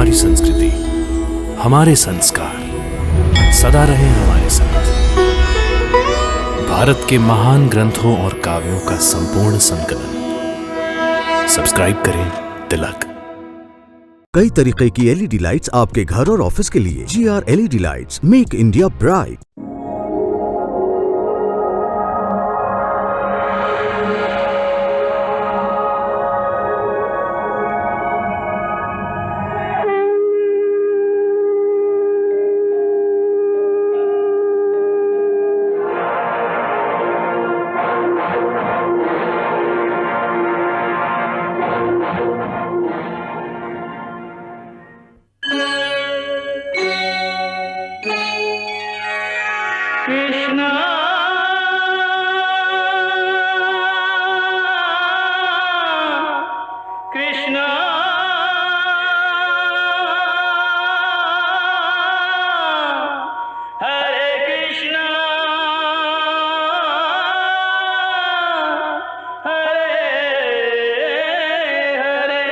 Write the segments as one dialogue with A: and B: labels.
A: हमारी संस्कृति, हमारे संस्कार सदा रहे हमारे साथ। भारत के महान ग्रंथों और काव्यों का संपूर्ण संकलन। सब्सक्राइब करें तिलक।
B: कई तरीके की एलईडी लाइट्स आपके घर और ऑफिस के लिए। GR LED lights, make India bright.
C: Krishna Krishna Hare Krishna Hare Hare.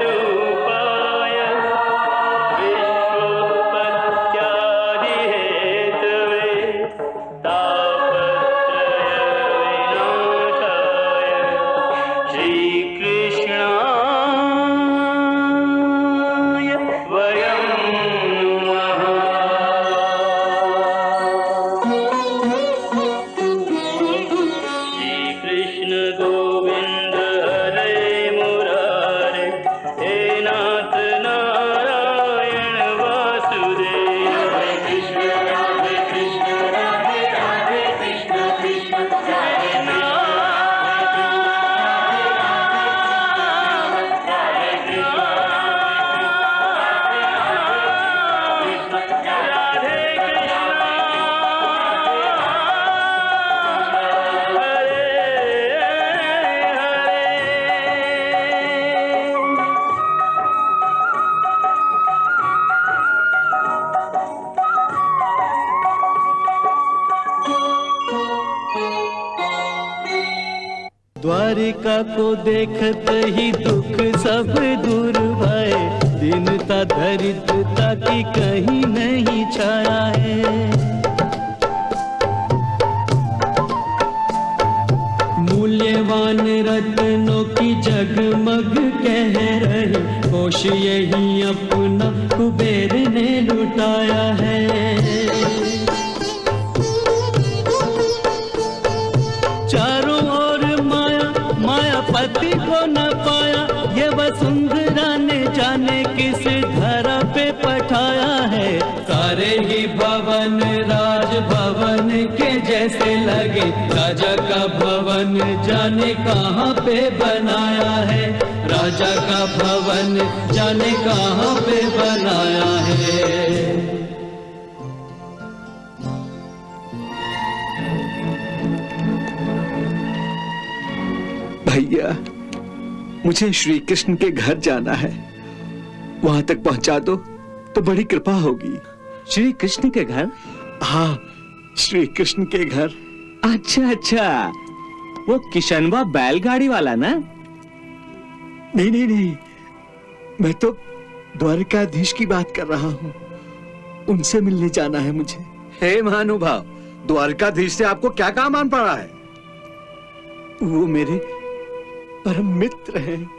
C: सच्चिदानन्दरूपाय विश्वोत्पत्त्यादिहेतवे तापत्रयविनाशाय श्रीकृष्णाय वयं नमः। श्रीकृष्ण गोविंद हरे मुरारे, हे नाथ नारायण वासुदेव। हरे कृष्ण राधे कृष्ण राधे राधे कृष्ण कृष्ण हरे नाथ राधे कृष्ण राधे
D: द्वारिका को देखत ही दुख सब दूर भय, दीनता दरिद्रता की कहीं नहीं छाया है। मूल्यवान रत्नों की जगमग कह रही, कोश यही अपना कुबेर ने लुटाया है। चारों ओर माया, माया पति को न पाया, ये वसुंधरा ने जाने किस धरा पे पठाया है। सारे ही भवन राजभवन के जैसे लगे, राजा का भवन जाने कहाँ पे बनाया है। राजा का भवन जाने कहाँ पे बनाया है।
E: भैया, मुझे श्री कृष्ण के घर जाना है, वहां तक पहुंचा दो तो बड़ी कृपा होगी।
D: श्री कृष्ण के घर?
E: हाँ, श्री कृष्ण के घर।
D: अच्छा अच्छा, वो किशनवा बैलगाड़ी वाला ना?
E: नहीं नहीं नहीं, मैं तो द्वारिकाधीश की बात कर रहा हूँ, उनसे मिलने जाना है मुझे।
F: हे महानुभाव, द्वारकाधीश से आपको क्या काम आन पड़ा है?
E: वो मेरे परम मित्र हैं।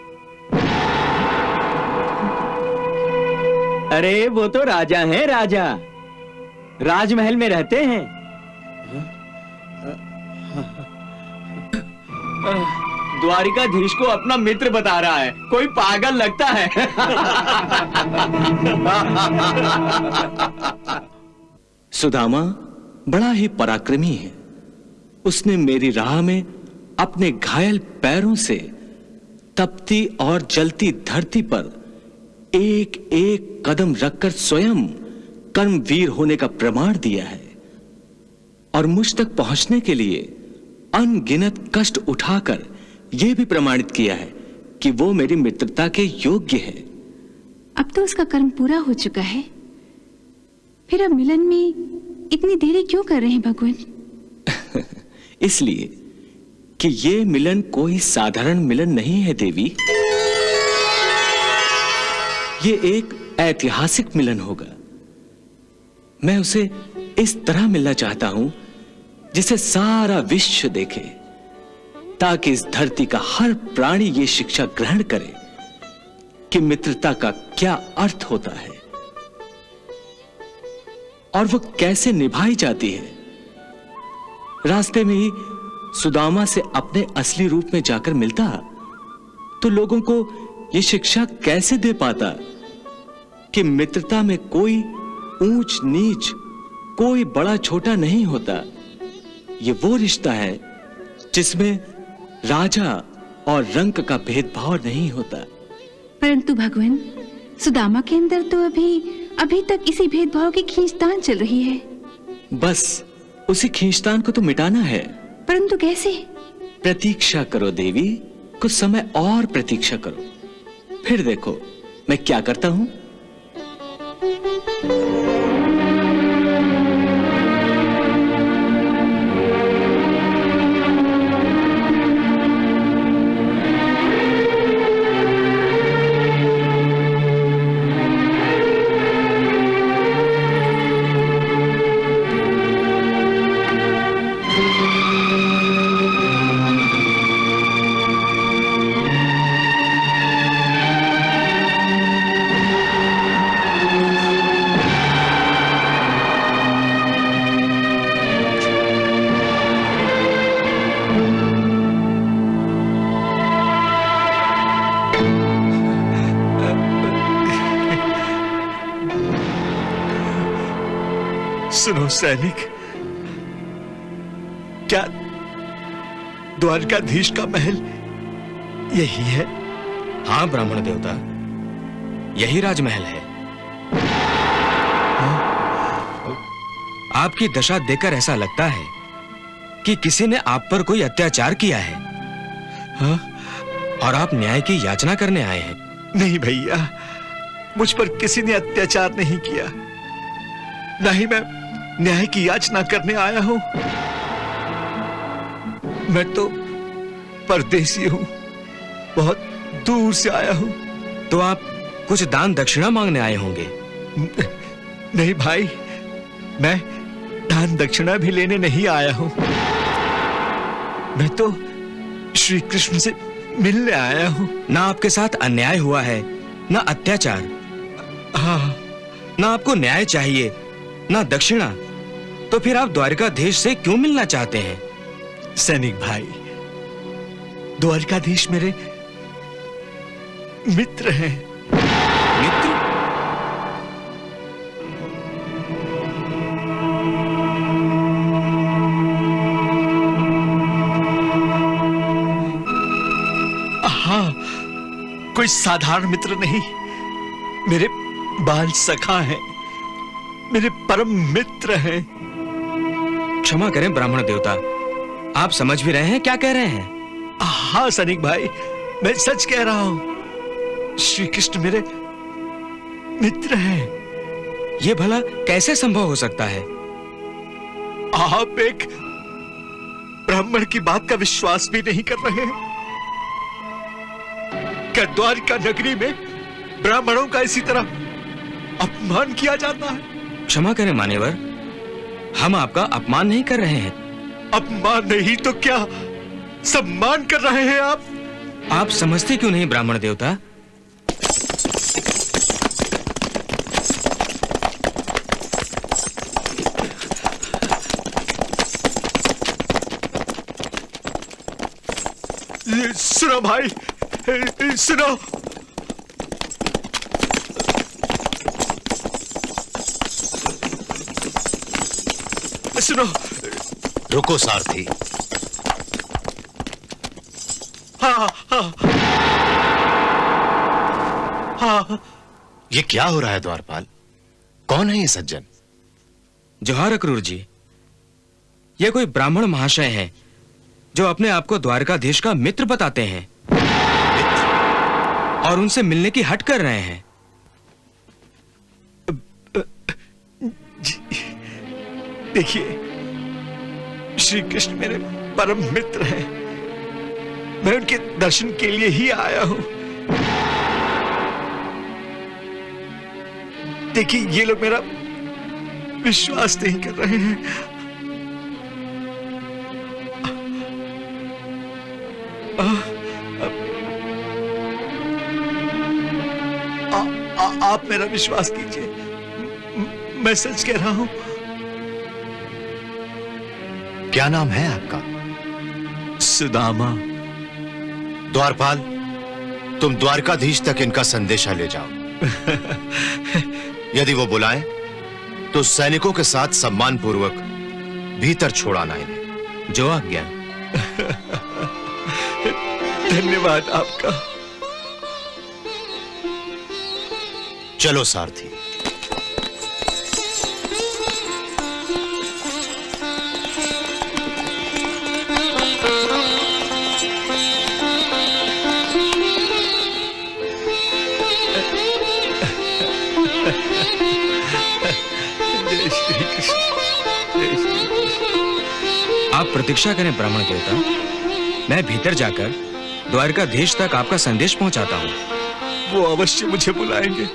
D: अरे वो तो राजा हैं, राजा राजमहल में रहते हैं। द्वारिकाधीश को अपना मित्र बता रहा है, कोई पागल लगता है।
G: सुदामा बड़ा ही पराक्रमी है। उसने मेरी राह में अपने घायल पैरों से तपती और जलती धरती पर एक एक कदम रखकर स्वयं कर्मवीर होने का प्रमाण दिया है, और मुझ तक पहुंचने के लिए अनगिनत कष्ट उठाकर यह भी प्रमाणित किया है कि वो मेरी मित्रता के योग्य है।
H: अब तो उसका कर्म पूरा हो चुका है, फिर अब मिलन में इतनी देरी क्यों कर रहे हैं भगवान?
G: इसलिए कि ये मिलन कोई साधारण मिलन नहीं है देवी। ये एक ऐतिहासिक मिलन होगा। मैं उसे इस तरह मिलना चाहता हूं जिसे सारा विश्व देखे, ताकि इस धरती का हर प्राणी ये शिक्षा ग्रहण करे कि मित्रता का क्या अर्थ होता है और वो कैसे निभाई जाती है। रास्ते में ही सुदामा से अपने असली रूप में जाकर मिलता तो लोगों को ये शिक्षा कैसे दे पाता कि मित्रता में कोई ऊंच नीच, कोई बड़ा छोटा नहीं होता। ये वो रिश्ता है जिसमें राजा और रंग का भेदभाव नहीं होता।
H: परंतु भगवान, सुदामा के अंदर तो अभी तक इसी भेदभाव की खींचतान चल रही है।
G: बस उसी खींचतान को तो मिटाना है।
H: परंतु कैसे?
G: प्रतीक्षा करो देवी, कुछ समय और प्रतीक्षा करो, फिर देखो मैं क्या करता हूं।
E: सुनो सैनिक, क्या द्वारकाधीश का महल यही है?
I: हाँ ब्राह्मण देवता, यही राजमहल है। आपकी दशा देखकर ऐसा लगता है कि किसी ने आप पर कोई अत्याचार किया है।
E: हाँ?
I: और आप न्याय की याचना करने आए हैं।
E: नहीं भैया, मुझ पर किसी ने अत्याचार नहीं किया, ना ही मैं न्याय की याचना करने आया हूं। मैं तो परदेसी हूं, बहुत दूर से आया हूं।
I: तो आप कुछ दान दक्षिणा मांगने आए होंगे।
E: नहीं भाई, मैं दान दक्षिणा भी लेने नहीं आया हूं। मैं तो श्री कृष्ण से मिलने आया हूं।
I: ना आपके साथ अन्याय हुआ है, ना अत्याचार।
E: हाँ।
I: ना आपको न्याय चाहिए, ना दक्षिणा, तो फिर आप द्वारकाधीश से क्यों मिलना चाहते हैं?
E: सैनिक भाई, द्वारकाधीश मेरे मित्र हैं।
I: मित्र?
E: हाँ, कोई साधारण मित्र नहीं, मेरे बाल सखा हैं, मेरे परम मित्र हैं।
I: क्षमा करें ब्राह्मण देवता, आप समझ भी रहे हैं क्या कह रहे हैं?
E: हाँ सैनिक भाई, मैं सच कह रहा हूं। श्री कृष्ण मेरे मित्र हैं।
I: ये भला कैसे संभव हो सकता है?
E: आप एक ब्राह्मण की बात का विश्वास भी नहीं कर रहे हैं? क्या द्वारका नगरी में ब्राह्मणों का इसी तरह अपमान किया जाता है?
I: क्षमा करें मान्यवर, हम आपका अपमान नहीं कर रहे हैं।
E: अपमान नहीं तो क्या सम्मान कर रहे हैं आप?
I: आप समझते क्यों नहीं ब्राह्मण देवता?
E: सुनो भाई, सुनो। सुनो।
A: रुको सारथी।
E: हाँ हाँ हाँ।
A: ये क्या हो रहा है द्वारपाल? कौन है ये सज्जन?
I: जोहार अक्रूर जी, ये कोई ब्राह्मण महाशय हैं जो अपने आप को द्वारकाधीश का मित्र बताते हैं।
A: मित्र?
I: और उनसे मिलने की हट कर रहे हैं।
E: देखिए, श्री कृष्ण मेरे परम मित्र हैं। मैं उनके दर्शन के लिए ही आया हूं। देखिए, ये लोग मेरा विश्वास नहीं कर रहे हैं। आप मेरा विश्वास कीजिए, मैं सच कह रहा हूं।
J: क्या नाम है आपका?
E: सुदामा।
J: द्वारपाल, तुम द्वारकाधीश तक इनका संदेशा ले जाओ। यदि वो बुलाएं तो सैनिकों के साथ सम्मान पूर्वक भीतर छोड़ाना इन्हें।
I: जो आज्ञा।
E: धन्यवाद आपका।
J: चलो सारथी।
I: आप प्रतीक्षा करें ब्राह्मण देवता, मैं भीतर जाकर द्वारकाधीश तक आपका संदेश पहुंचाता हूं।
E: वो अवश्य मुझे बुलाएंगे।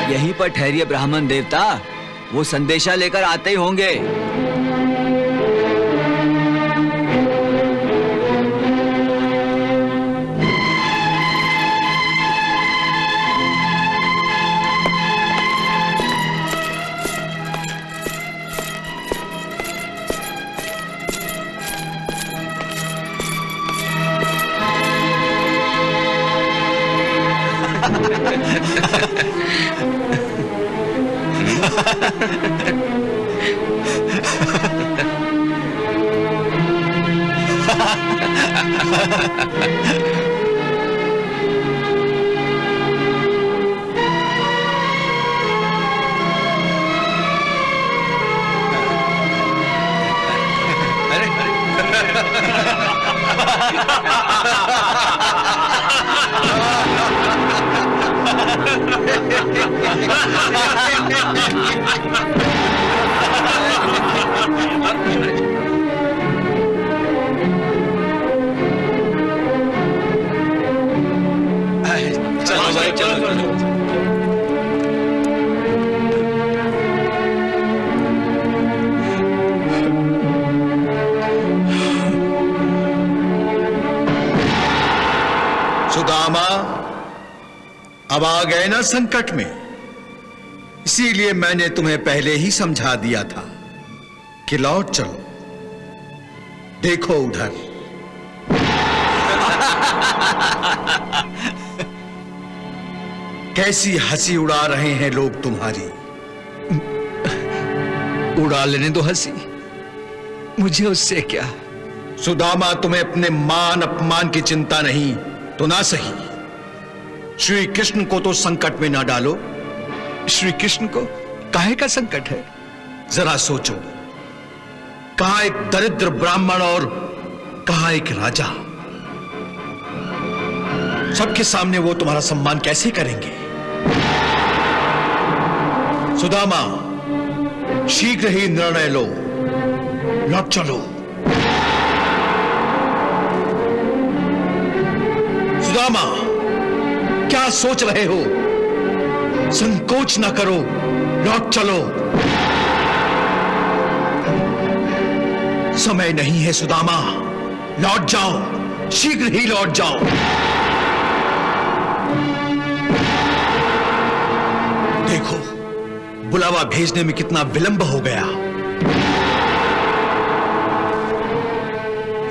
K: यहीं पर ठहरिए ब्राह्मण देवता, वो संदेशा लेकर आते ही होंगे।
F: सुदामा, अब आ गए ना संकट में, इसीलिए मैंने तुम्हें पहले ही समझा दिया था कि लौट चलो। देखो उधर। कैसी हंसी उड़ा रहे हैं लोग तुम्हारी।
E: उड़ा लेने दो हंसी, मुझे उससे क्या।
F: सुदामा, तुम्हें अपने मान अपमान की चिंता नहीं तो ना सही, श्री कृष्ण को तो संकट में ना डालो।
E: श्री कृष्ण को काहे का संकट है?
F: जरा सोचो, कहां एक दरिद्र ब्राह्मण और कहां एक राजा। सबके सामने वो तुम्हारा सम्मान कैसे करेंगे? सुदामा, शीघ्र ही निर्णय लो, लौट चलो। सुदामा, क्या सोच रहे हो? संकोच न करो, लौट चलो। समय नहीं है सुदामा, लौट जाओ, शीघ्र ही लौट जाओ। देखो बुलावा भेजने में कितना विलंब हो गया।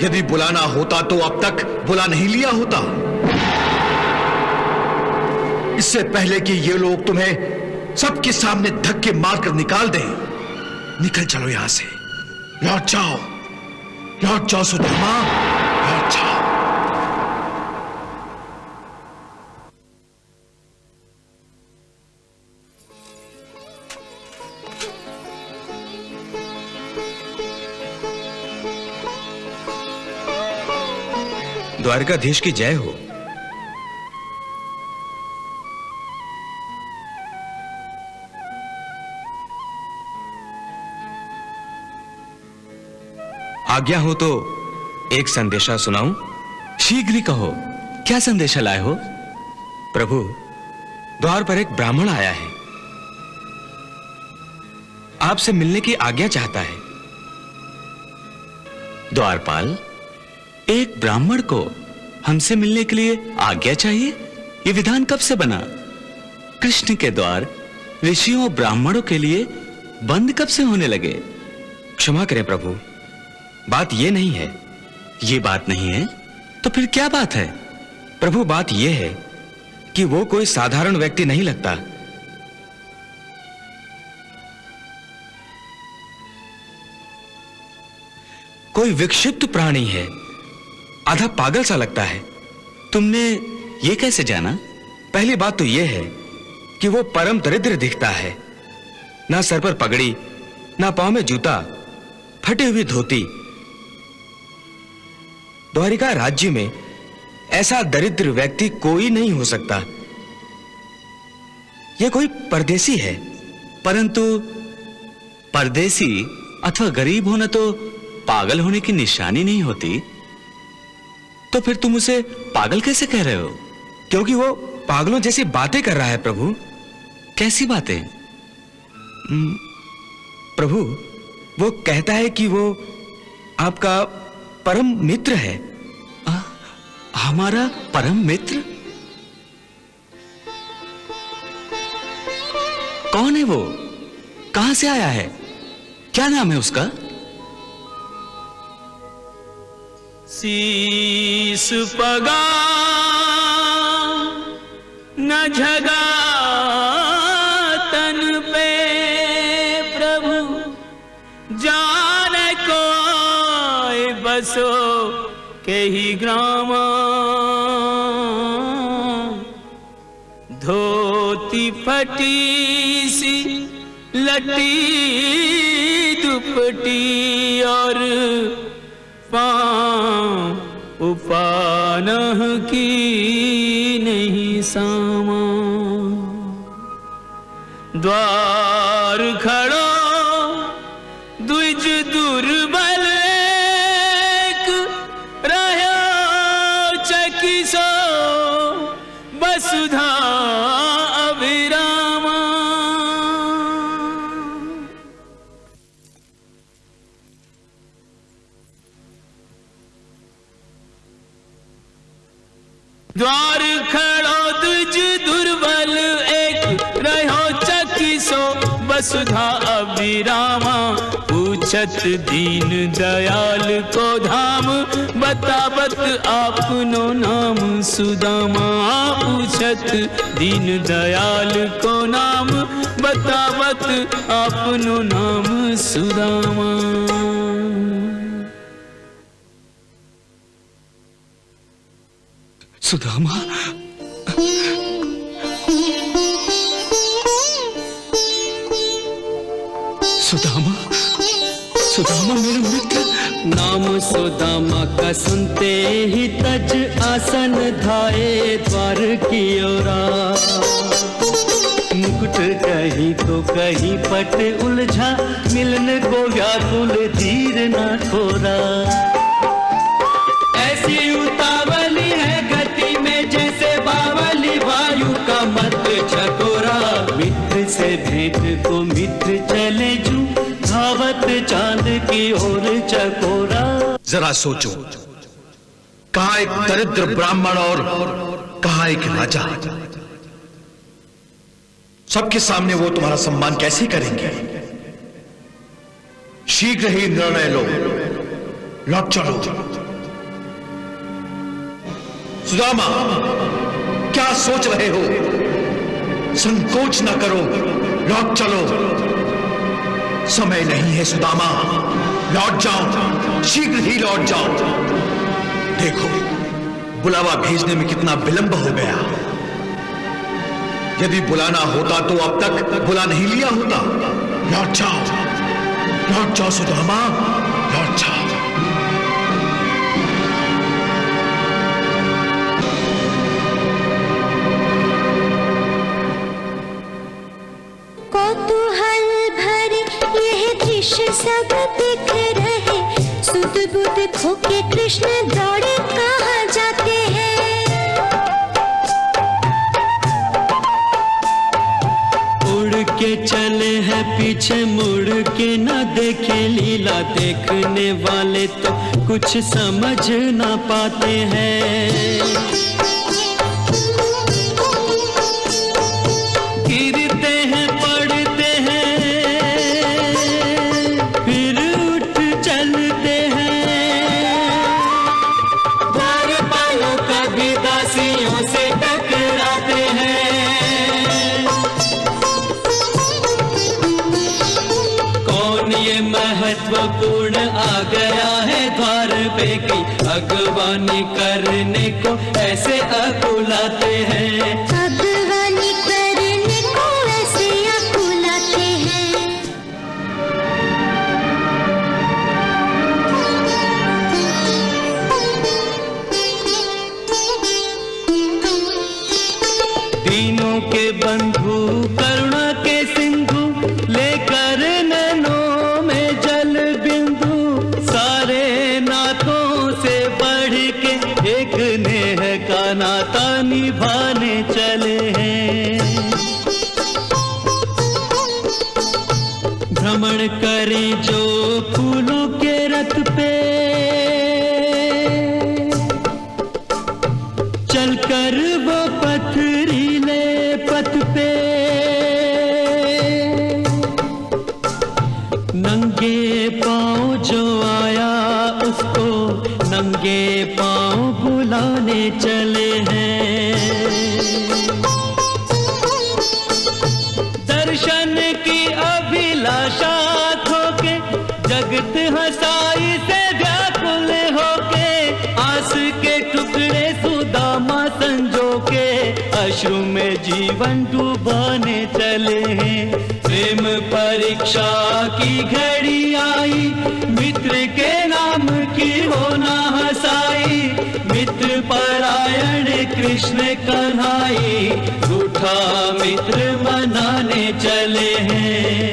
F: यदि बुलाना होता तो अब तक बुला नहीं लिया होता। इससे पहले कि ये लोग तुम्हें सबके सामने धक्के मारकर निकाल दें, निकल चलो यहां से। लौट जाओ सुदामा, लौट जाओ।
I: द्वारकाधीश की जय हो। आज्ञा हो तो एक संदेशा सुनाऊं?
G: शीघ्र ही कहो, क्या संदेशा लाए हो?
I: प्रभु, द्वार पर एक ब्राह्मण आया है, आपसे मिलने की आज्ञा चाहता है।
G: द्वारपाल, एक ब्राह्मण को हमसे मिलने के लिए आज्ञा चाहिए? यह विधान कब से बना? कृष्ण के द्वार ऋषियों और ब्राह्मणों के लिए बंद कब से होने लगे?
I: क्षमा करें प्रभु, बात यह नहीं है।
G: ये बात नहीं है तो फिर क्या बात है?
I: प्रभु, बात यह है कि वो कोई साधारण व्यक्ति नहीं लगता। कोई विक्षिप्त प्राणी है, आधा पागल सा लगता है।
G: तुमने ये कैसे जाना?
I: पहली बात तो यह है कि वो परम दरिद्र दिखता है। ना सर पर पगड़ी, ना पांव में जूता, फटी हुई धोती। द्वारिका राज्य में ऐसा दरिद्र व्यक्ति कोई नहीं हो सकता। यह कोई परदेसी है।
G: परंतु परदेसी अथवा गरीब होना तो पागल होने की निशानी नहीं होती। तो फिर तुम उसे पागल कैसे कह रहे हो?
I: क्योंकि वो पागलों जैसी बातें कर रहा है प्रभु।
G: कैसी बातें?
I: प्रभु, वो कहता है कि वो आपका परम मित्र है।
G: हमारा परम मित्र? कौन है वो? कहां से आया है? क्या नाम है उसका?
C: शीस पगा न झगा तन पे प्रभु, जाने कोई बसो के ही ग्राम। धोती फटी सी लटी दुपटी और पाँव उपानह की नहीं सामा। द्वार खड़ो द्विज दुर्बल एक, रहो चकिसो वसुधा अभिरामा। द्वार खड़ो द्विज दुर्बल एक, रहो चकिसो वसुधा अभिरामा। पूछत दीन दयाल को धाम, बतावत आपनो नाम सुदामा। पूछत दीन दयाल को नाम, बतावत आपनो नाम सुदामा।
G: सुदामा, सुदामा, सुदामा मेरा मित्र।
D: नाम सुदामा का सुनते ही तज आसन धाये द्वार की ओरा। मुकुट कहीं तो कहीं पट उलझा, मिलन को व्याकुल धीर न थोरा। ऐसी उतावली है गति में जैसे बावली वायु का मत चकोरा। मित्र से भेंट को मित्र चले जू, भाव चाहत चांद की ओर चकोरा।
F: जरा सोचो, कहा एक दरिद्र ब्राह्मण और कहा एक राजा। सबके सामने वो तुम्हारा सम्मान कैसे करेंगे? शीघ्र ही निर्णय लो, लौट चलो। सुदामा, क्या सोच रहे हो? संकोच न करो, लौट चलो। समय नहीं है सुदामा, लौट जाओ, शीघ्र ही लौट जाओ। देखो, बुलावा भेजने में कितना विलंब हो गया। यदि बुलाना होता तो अब तक बुला नहीं लिया होता। लौट जाओ सुदामा, लौट जाओ।
L: कौतूहल भरे यह दृश्य सब दिख रहे। सुध बुध खो के कृष्ण दौड़े कहाँ जाते हैं।
D: उड़ के चले हैं पीछे मुड़ के न देखे लीला। देखने वाले तो कुछ समझ ना पाते हैं। गिरते हैं पड़ते हैं फिर उठ चलते हैं। बार पालों कभी दासियों से टकराते हैं। कौन ये महत्वपूर्ण आ गया है द्वार पे की अगवानी करने को ऐसे अकुलाते हैं।
L: अगवानी करने को ऐसे अकुलाते हैं।
D: दीनों के बंधु करुणा के सिंधु लेकर नैनों में जल बिंदु। सारे नातों से बढ़ के एक नेह का नाता निभाने चले हैं। भ्रमण करें जो फूलों के रथ पे चलकर वो पथरीले पथ पे। नंगे पांव जो आया उसको नंगे पांव बुलाने चले हैं। दर्शन की अभिलाषा खो के जगत हंसाई से व्याकुल होके। आस के टुकड़े सुदामा संजो के अश्रु में जीवन डुबाने चले हैं। प्रेम परीक्षा की घड़ी आई मित्र के नाम की होना हंसाई। मित्र परायण कृष्ण कन्हाई रूठा मित्र मनाने चले हैं।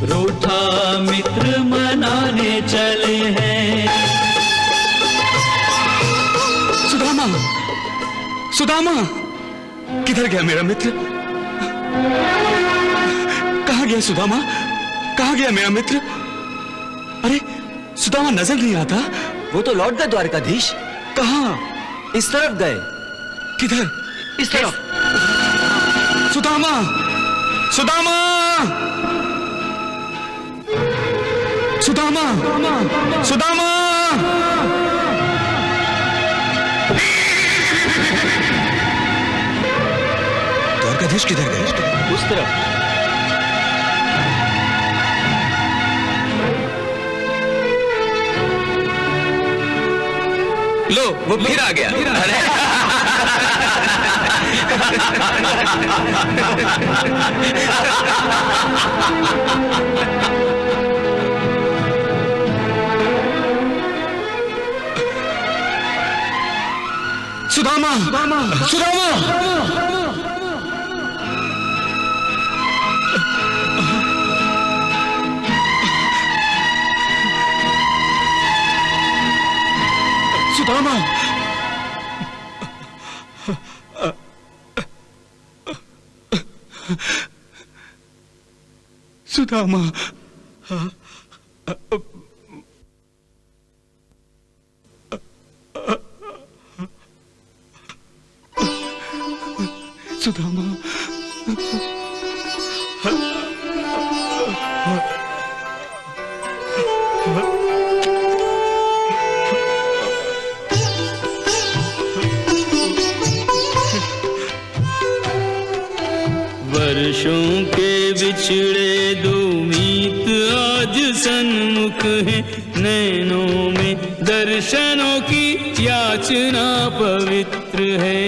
D: रूठा मित्र मनाने चले हैं।
I: सुदामा, किधर गया मेरा मित्र? कहाँ गया सुदामा? कहाँ गया मेरा मित्र? अरे सुदामा नजर नहीं आता।
K: वो तो लौट गए द्वारकाधीश।
I: कहाँ?
K: इस तरफ गए।
I: किधर?
K: इस तरफ।
I: सुदामा, सुदामा, सुदामा, सुदामा। द्वारकाधीश किधर गए?
K: उस तरफ।
I: लो, वो फिर आ गया। अरे सुदामा, सुदामा, सुदामा। सुदामा,
E: सुदामा। सुदामा।
C: वर्षों के बिछड़े दो मीत आज सन्मुख है, नैनों में दर्शनों की याचना पवित्र है।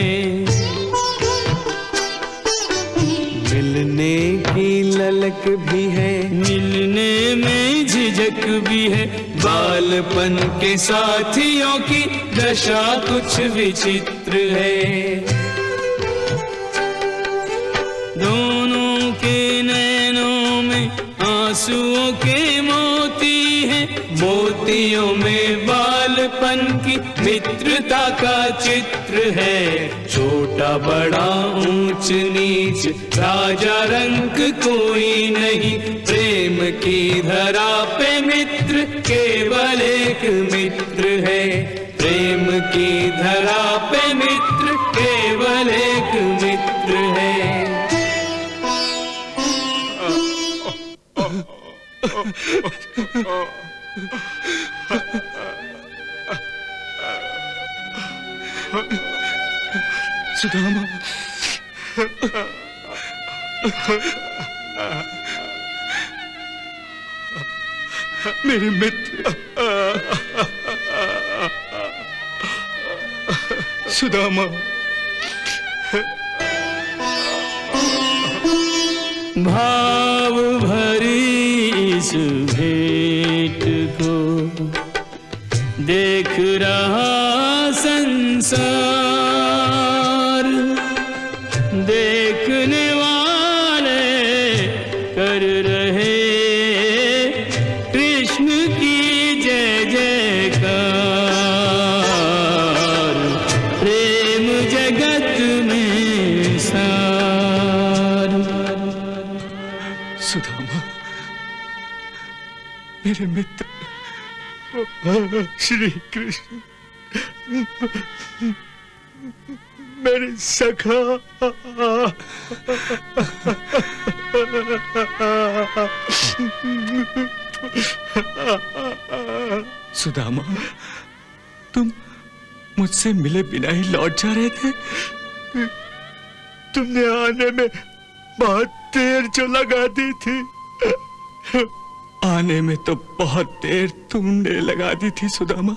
D: मिलने की ललक भी है,
C: मिलने में झिझक भी है, बालपन के साथियों की दशा कुछ विचित्र है। दोनों के नैनों में आंसुओं के मोती हैं, मोतियों में बालपन की मित्रता का चित्र है। छोटा बड़ा ऊंच नीच राजा रंग कोई नहीं, प्रेम की धरा पे मित्र केवल एक मित्र है। प्रेम की धरा पे मित्र केवल एक मित्र है।
E: सुदामा। मेरे मित्र सुदामा।
C: भाव भरी इस भेंट को देख रहा संसार, देखने वाले कर रहे कृष्ण की जय जयकार। प्रेम जगत में सार।
E: सुदामा, मेरे मित्र श्री कृष्ण, मेरे सखा। सुदामा, तुम मुझसे मिले बिना ही लौट जा रहे थे। तुमने आने में बहुत देर जो लगा दी थी। आने में तो बहुत देर तुमने लगा दी थी सुदामा।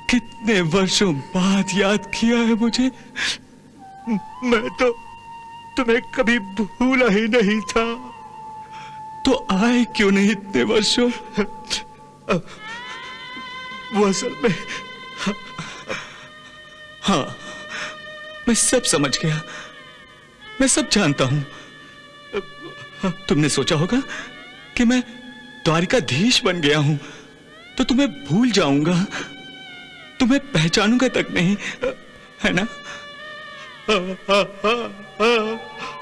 E: कितने वर्षों बाद याद किया है मुझे। मैं तो तुम्हें कभी भूला ही नहीं था। तो आए क्यों नहीं इतने वर्षों? वो असल में, हाँ, मैं सब समझ गया, मैं सब जानता हूं। तुमने सोचा होगा कि मैं द्वारिकाधीश बन गया हूं तो तुम्हें भूल जाऊंगा, तुम्हें पहचानूंगा तक नहीं, है ना?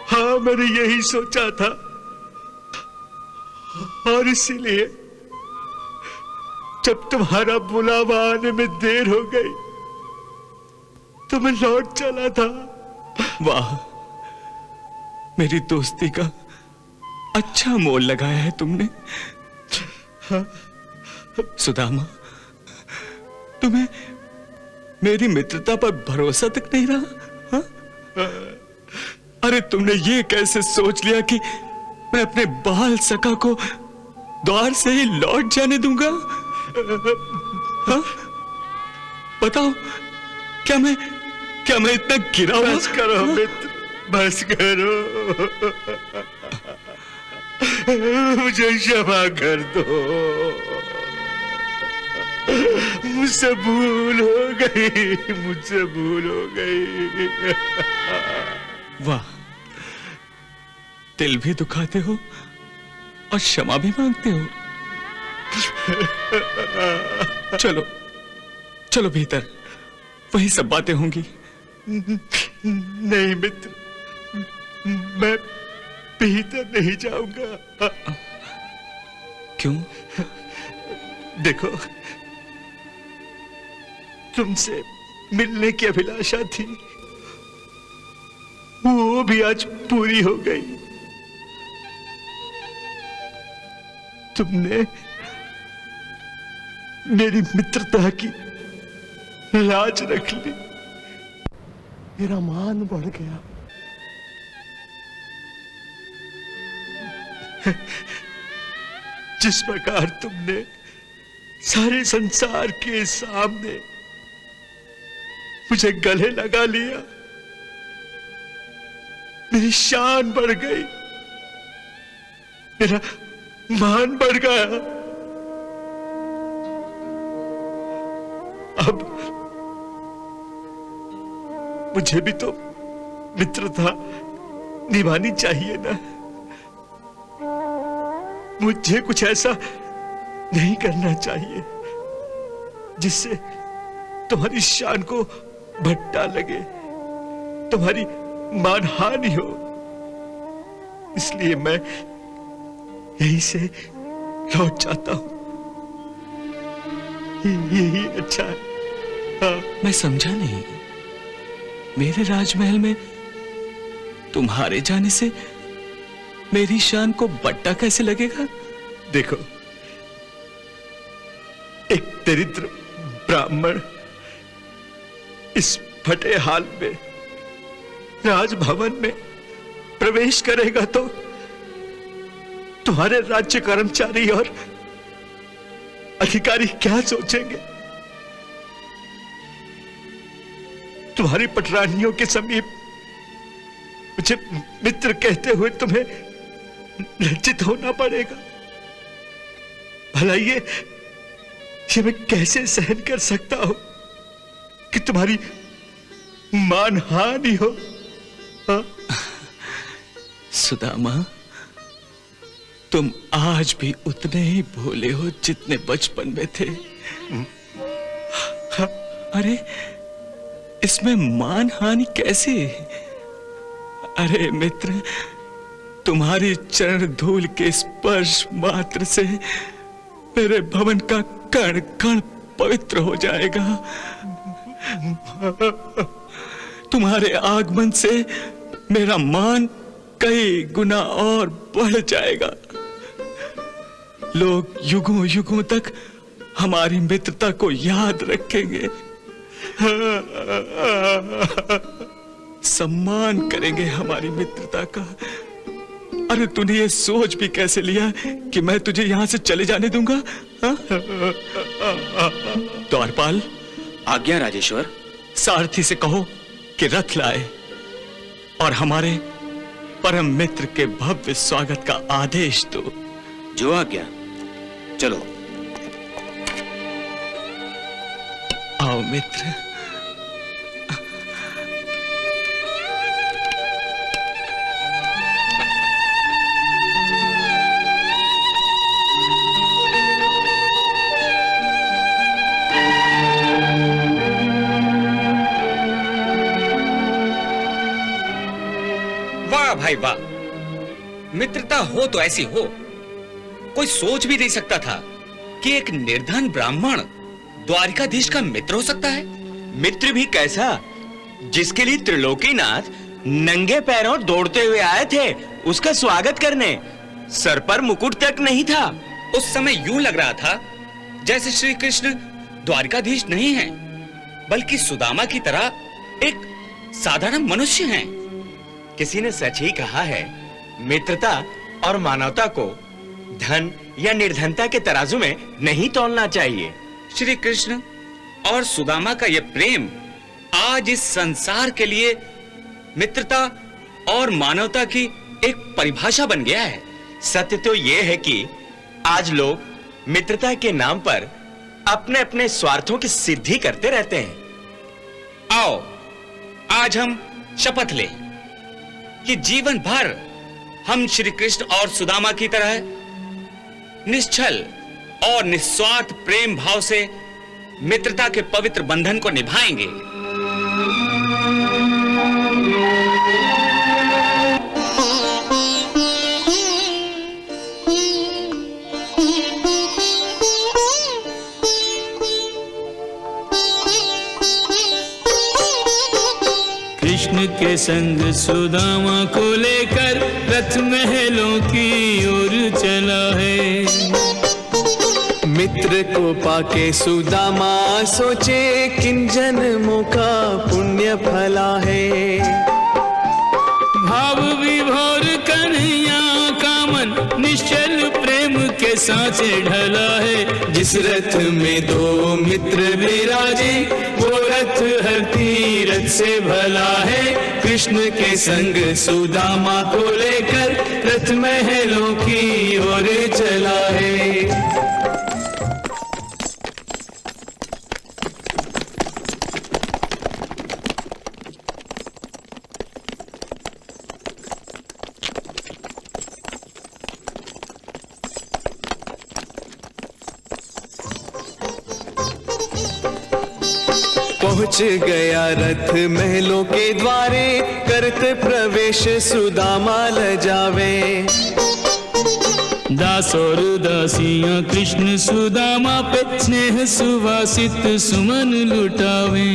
E: हाँ, मैंने यही सोचा था और इसीलिए जब तुम्हारा बुलावा आने में देर हो गई तो मैं लौट चला था। वाह, मेरी दोस्ती का अच्छा मोल लगाया है तुमने। सुदामा, तुम्हें मेरी मित्रता पर भरोसा तक नहीं रहा? हा? अरे तुमने ये कैसे सोच लिया कि मैं अपने बाल सखा को द्वार से ही लौट जाने दूंगा? हा? बताओ, क्या मैं इतना गिरा हुआ? बस करो मित्र, बस करो। मुझे क्षमा कर दो, मुझसे भूल हो गई। वाह, दिल भी दुखाते हो और क्षमा भी मांगते हो। चलो भीतर, वही सब बातें होंगी। नहीं मित्र, भीतर नहीं जाऊंगा।
G: क्यों?
E: देखो, तुमसे मिलने की अभिलाषा थी, वो भी आज पूरी हो गई। तुमने मेरी मित्रता की लाज रख ली, मेरा मान बढ़ गया। जिस प्रकार तुमने सारे संसार के सामने मुझे गले लगा लिया, मेरी शान बढ़ गई, मेरा मान बढ़ गया। अब मुझे भी तो मित्रता निभानी चाहिए ना। मुझे कुछ ऐसा नहीं करना चाहिए जिससे तुम्हारी शान को भट्टा लगे, तुम्हारी मानहानि हो। इसलिए मैं यहीं से लौट जाता हूं, यही अच्छा है। हाँ।
G: मैं समझा नहीं, मेरे राजमहल में तुम्हारे जाने से मेरी शान को बट्टा कैसे लगेगा?
E: देखो, एक दरिद्र ब्राह्मण इस फटे हाल में राजभवन में प्रवेश करेगा तो तुम्हारे राज्य कर्मचारी और अधिकारी क्या सोचेंगे? तुम्हारी पटरानियों के समीप मुझे मित्र कहते हुए तुम्हें लज्जित होना पड़ेगा। भला ये मैं कैसे सहन कर सकता हूं कि तुम्हारी मानहानि हो? हाँ?
G: सुदामा, तुम आज भी उतने ही भोले हो जितने बचपन में थे। अरे, इसमें मानहानि कैसे? अरे मित्र, तुम्हारी चरण धूल के स्पर्श मात्र से मेरे भवन का कण कण पवित्र हो जाएगा। तुम्हारे आगमन से मेरा मान कई गुना और बढ़ जाएगा। लोग युगों युगों तक हमारी मित्रता को याद रखेंगे, सम्मान करेंगे हमारी मित्रता का। अरे तूने ये सोच भी कैसे लिया कि मैं तुझे यहां से चले जाने दूंगा? द्वारपाल,
I: आज्ञा राजेश्वर।
G: सारथी से कहो कि रथ लाए और हमारे परम मित्र के भव्य स्वागत का आदेश दो।
I: जो आज्ञा। चलो।
G: आओ मित्र।
I: भाई वाह, मित्रता हो तो ऐसी हो। कोई सोच भी नहीं सकता था कि एक निर्धन ब्राह्मण द्वारिकाधीश का मित्र हो सकता है।
K: मित्र भी कैसा, जिसके लिए त्रिलोकीनाथ नंगे पैरों दौड़ते हुए आए थे उसका स्वागत करने। सर पर मुकुट तक नहीं था।
I: उस समय यूं लग रहा था जैसे श्री कृष्ण द्वारिकाधीश नहीं हैं, बल्कि सुदामा की तरह एक साधारण मनुष्य हैं।
K: किसी ने सच ही कहा है, मित्रता और मानवता को धन या निर्धनता के तराजू में नहीं तौलना चाहिए।
I: श्री कृष्ण और सुदामा का यह प्रेम आज इस संसार के लिए मित्रता और मानवता की एक परिभाषा बन गया है।
K: सत्य तो यह है कि आज लोग मित्रता के नाम पर अपने अपने स्वार्थों की सिद्धि करते रहते हैं।
I: आओ, आज हम शपथ लें कि जीवन भर हम श्री कृष्ण और सुदामा की तरह निश्चल और निस्वार्थ प्रेम भाव से मित्रता के पवित्र बंधन को निभाएंगे।
C: के संग सुदामा को लेकर रथ महलों की ओर चला है।
D: मित्र को पाके सुदामा सोचे किन जन्मों का पुण्य फला है।
C: भाव विभोर कन्हैया का मन निश्चल प्रेम के सांचे ढला है।
D: जिस रथ में दो मित्र विराजे वो रथ हर तीरथ से भला है। कृष्ण के संग सुदामा को लेकर रथ महलों की ओर चला है। पहुंच गया रथ महलों के द्वारे, करते प्रवेश सुदामा लजावे।
C: दास और दासियां कृष्ण सुदामा पे स्नेह सुवासित सुमन लुटावे।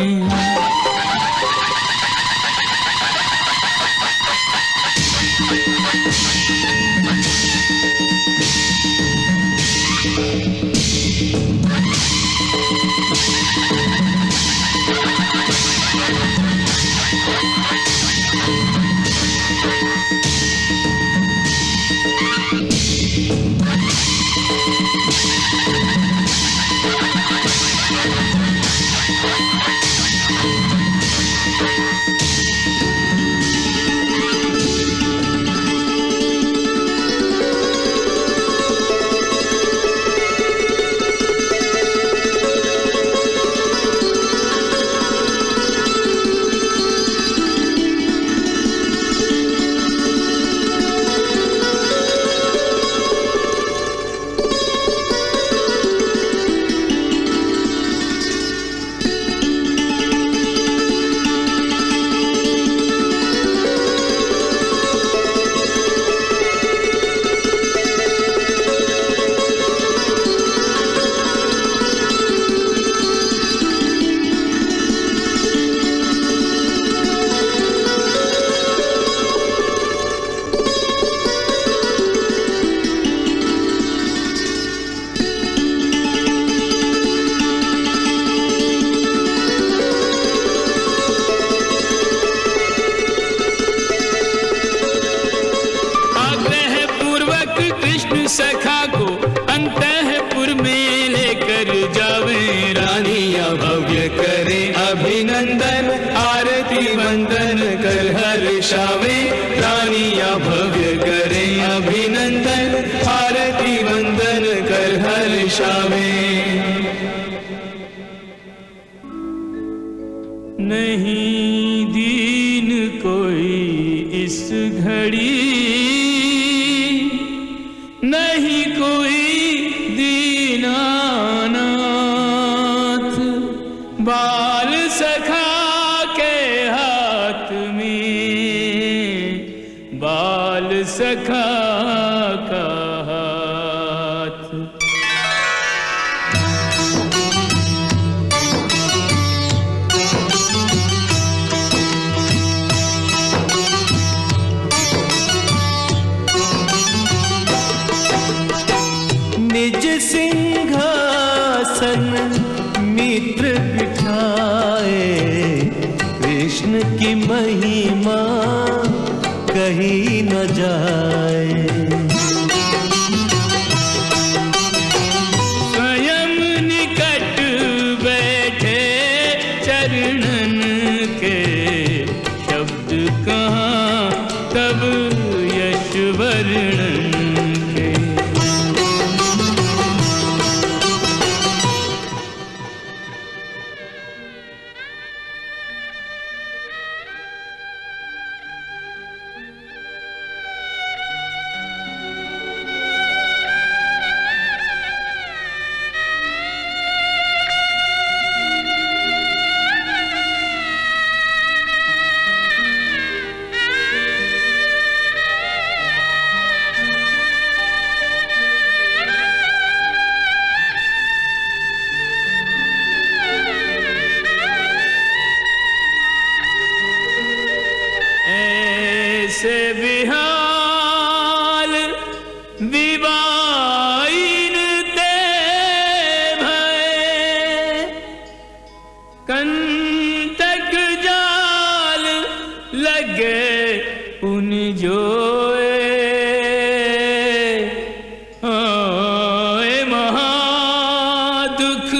C: सखा को अंतःपुर में लेकर जावे।
D: रानियां भव्य करे अभिनंदन, आरती वंदन कर हर्षावे। रानियां भव्य करे अभिनंदन, आरती वंदन कर हर्षावे।
C: नहीं दीन कोई इस घड़ी, नहीं कोई दीनानाथ। बाल सखा के हाथ में, बाल सखा का हाथ।
D: निज सिंहासन मित्र बिठाए, कृष्ण की महिमा कही न जाए।
C: स्वयं निकट बैठे चरणन के, शब्द कहाँ तब यश वर्णन। विवाइन ते भय कंटक जाल लगे उन जोए महादुख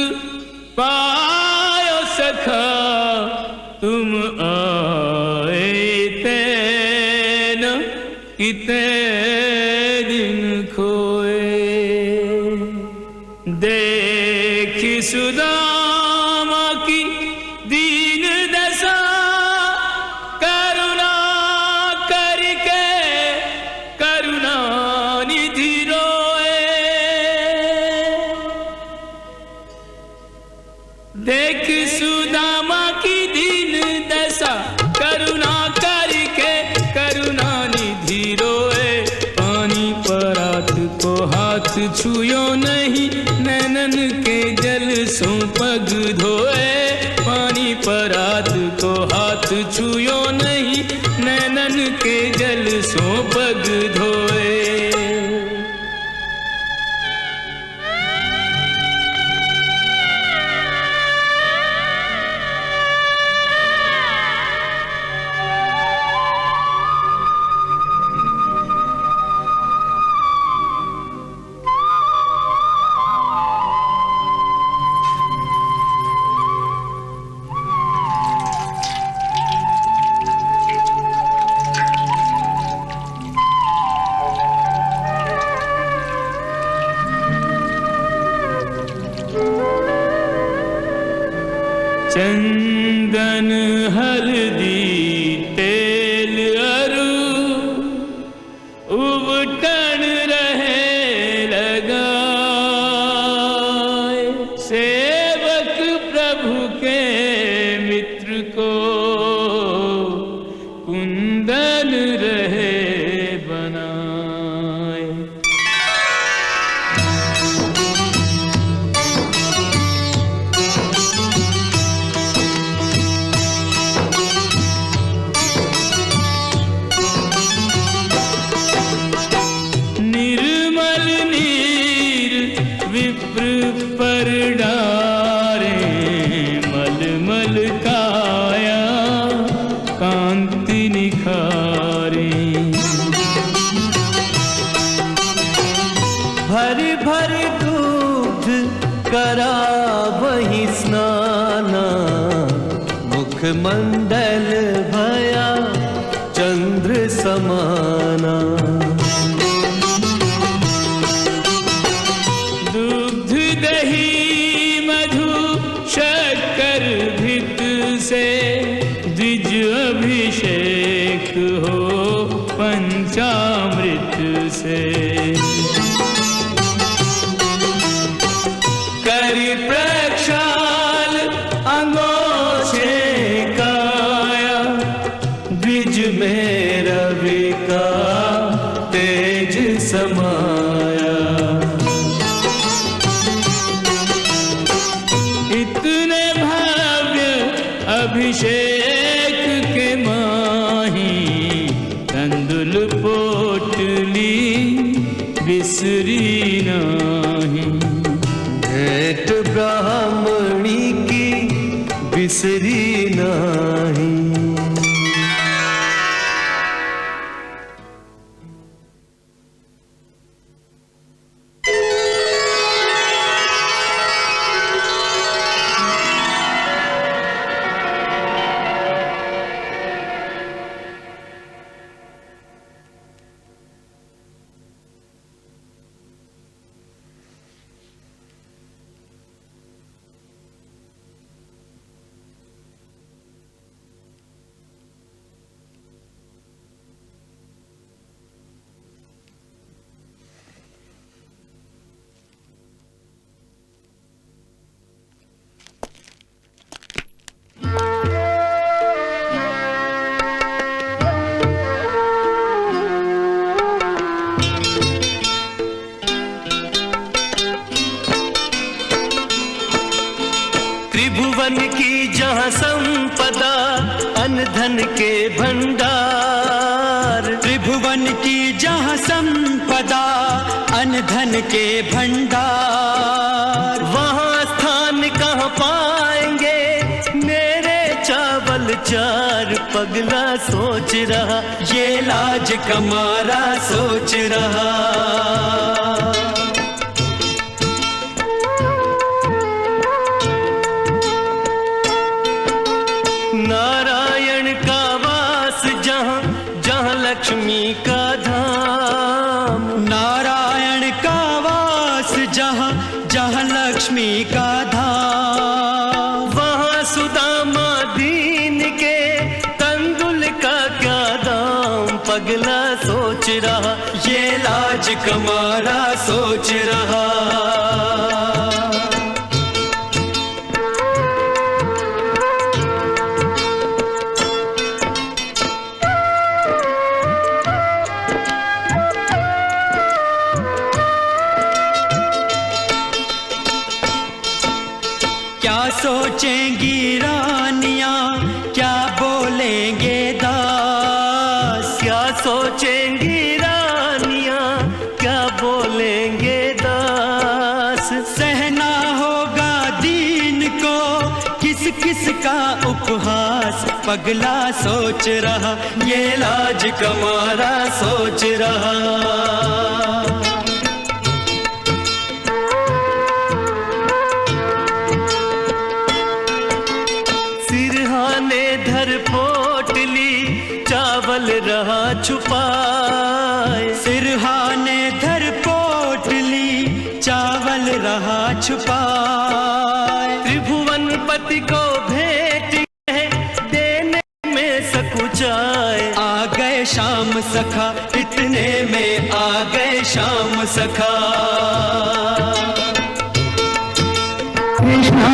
C: पायो सखा तुम आए तेन किते दिन खोए देख सुदामा की दीन दशा करुणा करके करुणा निधि रोए देख सुदामा की दीन दशा करुणा करके करुणा निधि रोए पानी परात को हाथ छुयो नहीं नैनन के जल सो पग धोए पानी परात को हाथ छुयो नहीं नैनन के जल सो पग धोए चंदन हल्दी तेल अरु उबटन रहे लगाए सेवक प्रभु के मित्र को कुंदन रहे बनाए पर डारे मलमल काया कांति निखारे
D: भरी भरी दूध करा वही स्नाना मुख मंडल भया चंद्र समाना
C: से द्विज अभिषेक हो पंचामृत से करी प्रक्षाल अंगोछे काया द्विज में रवि का तेज समाया इतने अभिषेक के माही तंदुल पोटली बिसरी नाही
D: भेंट ब्राह्मणी की बिसरी नाही त्रिभुवन की जहाँ संपदा अन्न धन के भंडार,
M: त्रिभुवन की जहाँ संपदा
D: धन के भंडार, वहाँ स्थान कहाँ पाएंगे मेरे चावल चार। पगला सोच रहा ये लाज कमारा सोच रहा। नारायण का वास जहाँ जहाँ लक्ष्मी का धाम, नारायण का वास जहाँ जहाँ लक्ष्मी का धाम, वहाँ सुदामा दीन के तंदुल का क्या दाम। पगला सोच रहा ये लाज कमारा सोच रहा। क्या सोचेंगी रानियां, क्या बोलेंगे दास, क्या सोचेंगी रानियां, क्या बोलेंगे दास। सहना होगा दीन को किस किस का उपहास। पगला सोच रहा ये लाज कमारा सोच रहा। धर पोटली चावल रहा छुपाए, सिरहाने धर पोटली चावल रहा छुपाए। त्रिभुवनपति को भेंट है देने में सकुचाए। आ गए शाम सखा इतने में आ गए शाम सखा। कृष्णा